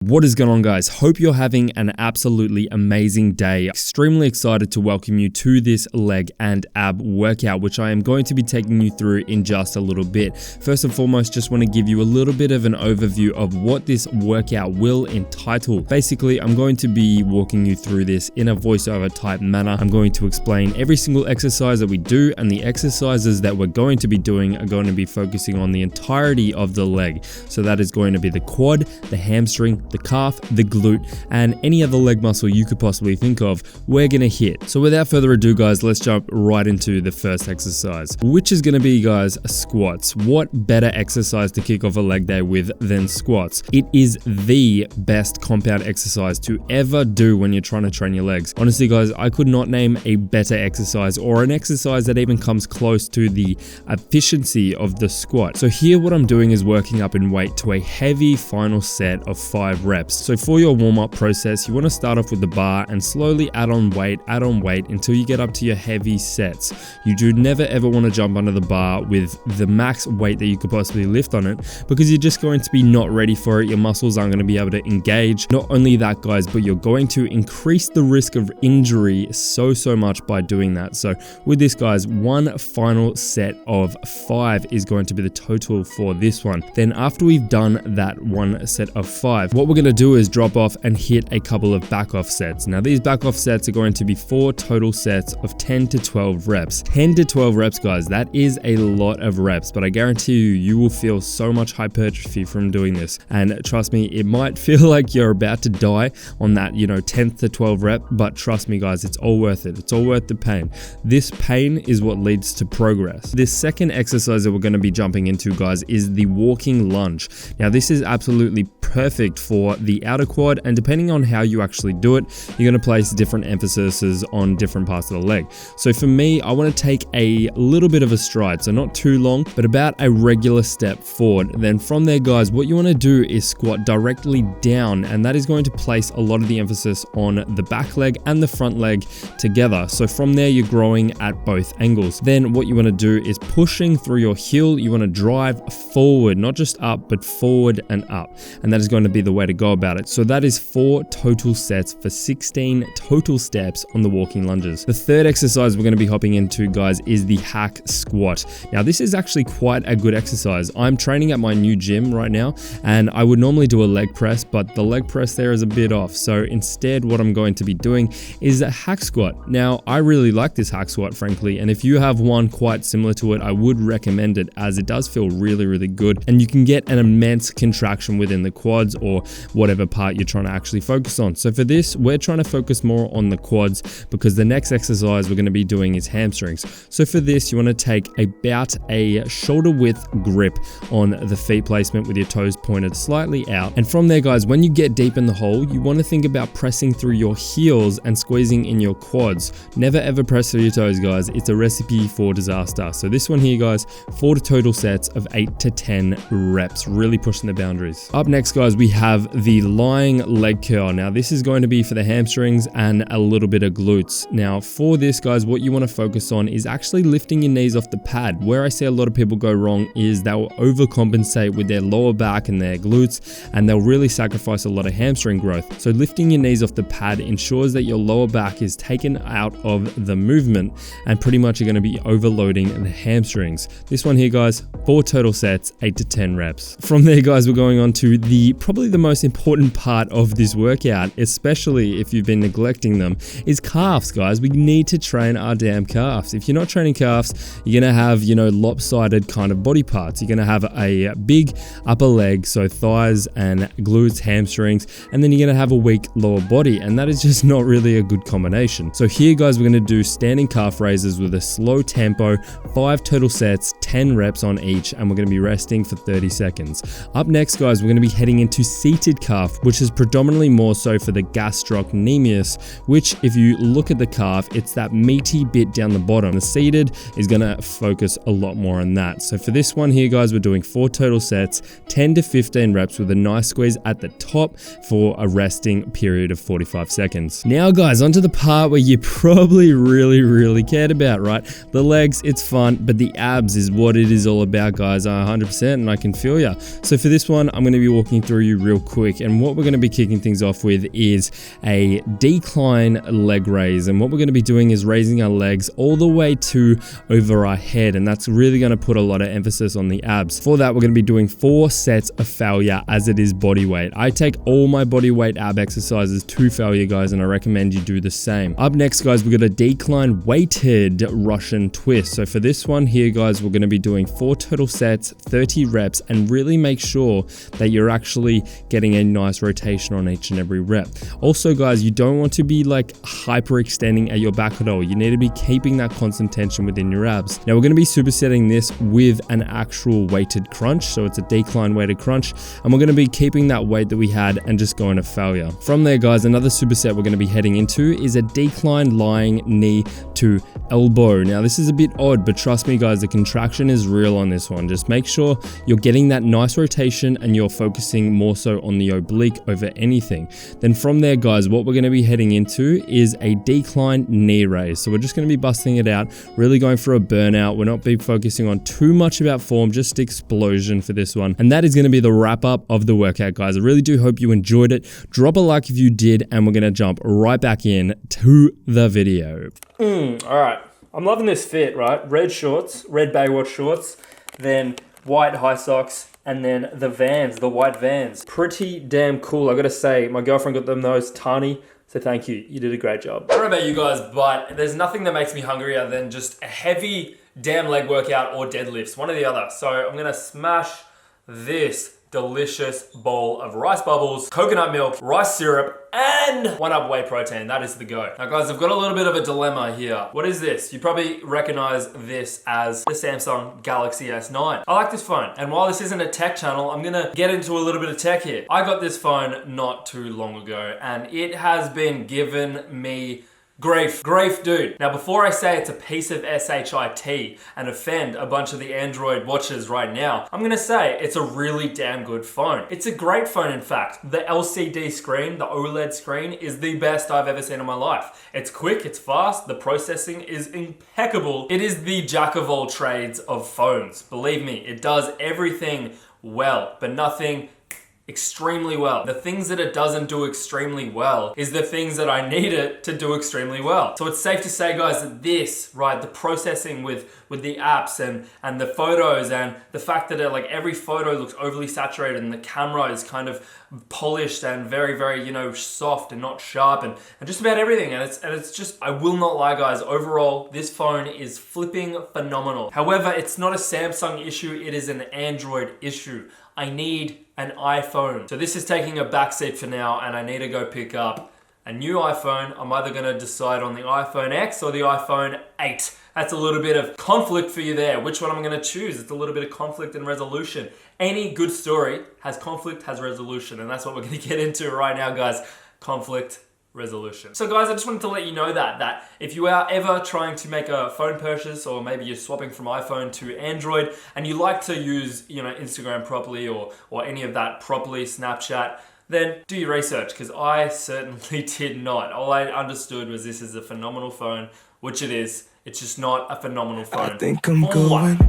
What is going on, guys? Hope you're having an absolutely amazing day. Extremely excited to welcome you to this leg and ab workout, which I am going to be taking you through in just a little bit. First and foremost, just want to give you a little bit of an overview of what this workout will entitle. Basically, I'm going to be walking you through this in a voiceover type manner. I'm going to explain every single exercise that we do, and the exercises that we're going to be doing are going to be focusing on the entirety of the leg. So that is going to be the quad, the hamstring, the calf, the glute, and any other leg muscle you could possibly think of, we're gonna hit. So without further ado, guys, let's jump right into the first exercise, which is gonna be, guys, squats. What better exercise to kick off a leg day with than squats? It is the best compound exercise to ever do when you're trying to train your legs. Honestly, guys, I could not name a better exercise or an exercise that even comes close to the efficiency of the squat. So here what I'm doing is working up in weight to a heavy final set of 5 reps. So for your warm-up process, you want to start off with the bar and slowly add on weight until you get up to your heavy sets. You do never ever want to jump under the bar with the max weight that you could possibly lift on it, because you're just going to be not ready for it. Your muscles aren't going to be able to engage. Not only that, guys, but you're going to increase the risk of injury so much by doing that. So with this, guys, one final set of 5 is going to be the total for this one. Then after we've done that one set of 5, what we're going to do is drop off and hit a couple of back off sets. Now these back off sets are going to be 4 total sets of 10 to 12 reps. 10 to 12 reps, guys, that is a lot of reps, but I guarantee you will feel so much hypertrophy from doing this. And trust me, it might feel like you're about to die on that, 10th to 12 rep, but trust me, guys, it's all worth it. It's all worth the pain. This pain is what leads to progress. This second exercise that we're going to be jumping into, guys, is the walking lunge. Now this is absolutely perfect for the outer quad, and depending on how you actually do it, you're going to place different emphases on different parts of the leg. So for me, I want to take a little bit of a stride, so not too long, but about a regular step forward. Then from there, guys, what you want to do is squat directly down, and that is going to place a lot of the emphasis on the back leg and the front leg together. So from there, you're growing at both angles. Then what you want to do is pushing through your heel, you want to drive forward, not just up, but forward and up. And that is going to be the way to go about it. So that is 4 total sets for 16 total steps on the walking lunges. The third exercise we're going to be hopping into, guys, is the hack squat. Now this is actually quite a good exercise. I'm training at my new gym right now, and I would normally do a leg press, but the leg press there is a bit off. So instead what I'm going to be doing is a hack squat. Now I really like this hack squat, frankly, and if you have one quite similar to it, I would recommend it, as it does feel really good, and you can get an immense contraction within the quads or whatever part you're trying to actually focus on. So for this, we're trying to focus more on the quads, because the next exercise we're going to be doing is hamstrings. So for this, you want to take about a shoulder width grip on the feet placement with your toes pointed slightly out. And from there, guys, when you get deep in the hole, you want to think about pressing through your heels and squeezing in your quads. Never ever press through your toes, guys. It's a recipe for disaster. So this one here, guys, 4 total sets of 8 to 10 reps, really pushing the boundaries. Up next, guys, we have the lying leg curl. Now this is going to be for the hamstrings and a little bit of glutes. Now for this, guys, what you want to focus on is actually lifting your knees off the pad. Where I see a lot of people go wrong is they'll overcompensate with their lower back and their glutes, and they'll really sacrifice a lot of hamstring growth. So lifting your knees off the pad ensures that your lower back is taken out of the movement, and pretty much you're going to be overloading the hamstrings. This one here, guys, 4 total sets, 8 to 10 reps. From there, guys, we're going on to probably the most important part of this workout, especially if you've been neglecting them, is calves, guys. We need to train our damn calves. If you're not training calves, you're gonna have, lopsided kind of body parts. You're gonna have a big upper leg, so thighs and glutes, hamstrings, and then you're gonna have a weak lower body, and that is just not really a good combination. So here, guys, we're gonna do standing calf raises with a slow tempo, 5 total sets, 10 reps on each, and we're gonna be resting for 30 seconds. Up next, guys, we're gonna be heading into seated calf, which is predominantly more so for the gastrocnemius, which if you look at the calf, it's that meaty bit down the bottom. The seated is going to focus a lot more on that. So for this one here, guys, we're doing 4 total sets, 10 to 15 reps with a nice squeeze at the top for a resting period of 45 seconds. Now, guys, onto the part where you probably really cared about, right? The legs, it's fun, but the abs is what it is all about, guys. 100%, and I can feel ya. So for this one, I'm going to be walking through you real quick. And what we're going to be kicking things off with is a decline leg raise. And what we're going to be doing is raising our legs all the way to over our head. And that's really going to put a lot of emphasis on the abs. For that, we're going to be doing 4 sets of failure as it is body weight. I take all my body weight ab exercises to failure, guys, and I recommend you do the same. Up next, guys, we've got a decline weighted Russian twist. So for this one here, guys, we're going to be doing 4 total sets, 30 reps, and really make sure that you're actually getting a nice rotation on each and every rep. Also, guys, you don't want to be like hyperextending at your back at all. You need to be keeping that constant tension within your abs. Now we're going to be supersetting this with an actual weighted crunch. So it's a decline weighted crunch, and we're going to be keeping that weight that we had and just going to failure. From there, guys, another superset we're going to be heading into is a decline lying knee to elbow. Now this is a bit odd, but trust me, guys, the contraction is real on this one. Just make sure you're getting that nice rotation and you're focusing more so on the oblique over anything. Then from there, guys, what we're going to be heading into is a decline knee raise. So we're just going to be busting it out, really going for a burnout. We're not be focusing on too much about form, just explosion for this one. And that is going to be the wrap up of the workout, guys. I really do hope you enjoyed it. Drop a like if you did, and we're going to jump right back in to the video. All right. I'm loving this fit, right? Red shorts, red Baywatch shorts, then white high socks, and then the Vans, the white Vans. Pretty damn cool. I gotta say, my girlfriend got them those, Tani, so thank you. You did a great job. I don't know about you guys, but there's nothing that makes me hungrier than just a heavy damn leg workout or deadlifts, one or the other. So I'm gonna smash this delicious bowl of rice bubbles, coconut milk, rice syrup, and 1UP whey protein. That is the go. Now guys, I've got a little bit of a dilemma here. What is this? You probably recognize this as the Samsung Galaxy S9. I like this phone, and while this isn't a tech channel, I'm gonna get into a little bit of tech here. I got this phone not too long ago, and it has been giving me grief, dude. Now, before I say it's a piece of shit and offend a bunch of the Android watchers right now, I'm gonna say it's a really damn good phone. It's a great phone, in fact. The LCD screen, the OLED screen, is the best I've ever seen in my life. It's quick, it's fast, the processing is impeccable. It is the jack of all trades of phones. Believe me, it does everything well, but nothing extremely well. The things that it doesn't do extremely well is the things that I need it to do extremely well. So it's safe to say, guys, that this, right, the processing with the apps and the photos and the fact that like every photo looks overly saturated and the camera is kind of polished and very, very, you know, soft and not sharp and just about everything. And it's just, I will not lie, guys, overall, this phone is flipping phenomenal. However, it's not a Samsung issue, it is an Android issue. I need an iPhone. So this is taking a backseat for now, and I need to go pick up a new iPhone. I'm either gonna decide on the iPhone X or the iPhone 8. That's a little bit of conflict for you there. Which one I'm gonna choose? It's a little bit of conflict and resolution. Any good story has conflict, has resolution, and that's what we're gonna get into right now, guys. Conflict, resolution. So guys, I just wanted to let you know that if you are ever trying to make a phone purchase, or maybe you're swapping from iPhone to Android and you like to use, you know, Instagram properly or any of that properly, Snapchat, then do your research, because I certainly did not. All I understood was this is a phenomenal phone, which it is. It's just not a phenomenal phone. I think I'm going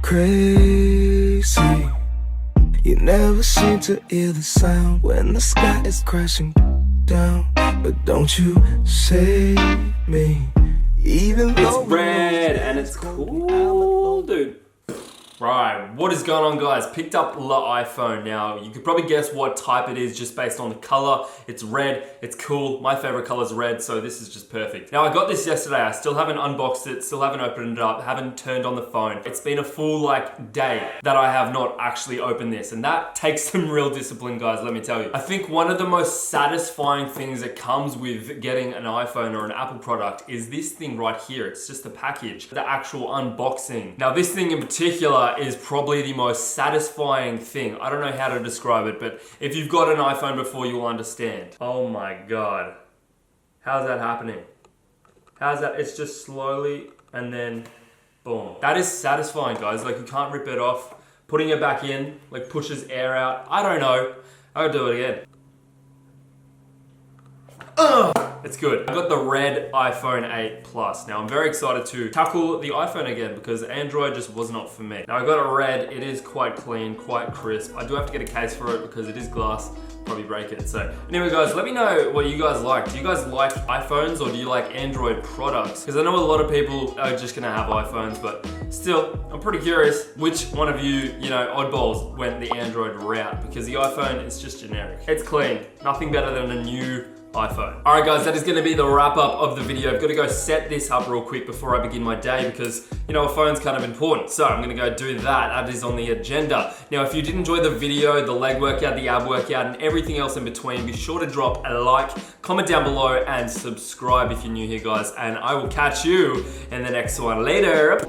crazy. You never seem to hear the sound when the sky is crashing down, but don't you save me, even though it's red and it's cool, dude. Right, what is going on, guys? Picked up the iPhone. Now, you could probably guess what type it is just based on the color. It's red, it's cool. My favorite color is red, so this is just perfect. Now, I got this yesterday. I still haven't unboxed it, still haven't opened it up, haven't turned on the phone. It's been a full day that I have not actually opened this, and that takes some real discipline, guys, let me tell you. I think one of the most satisfying things that comes with getting an iPhone or an Apple product is this thing right here. It's just the package, the actual unboxing. Now, this thing in particular is probably the most satisfying thing. I don't know how to describe it, but if you've got an iPhone before, you'll understand. Oh my God. How's that happening? How's that? It's just slowly and then boom. That is satisfying, guys. Like, you can't rip it off. Putting it back in, like, pushes air out. I don't know. I'll do it again. it's good. I got the red iPhone 8 Plus. Now I'm very excited to tackle the iPhone again because Android just was not for me. Now I got a red, it is quite clean, quite crisp. I do have to get a case for it because it is glass, probably break it. So anyway guys, let me know what you guys like. Do you guys like iPhones or do you like Android products? Because I know a lot of people are just gonna have iPhones, but still, I'm pretty curious which one of you, oddballs went the Android route, because the iPhone is just generic. It's clean, nothing better than a new iPhone. All right guys, that is gonna be the wrap up of the video. I've gotta go set this up real quick before I begin my day because, a phone's kind of important. So I'm gonna go do that. That is on the agenda. Now, if you did enjoy the video, the leg workout, the ab workout, and everything else in between, be sure to drop a like, comment down below, and subscribe if you're new here, guys. And I will catch you in the next one. Later.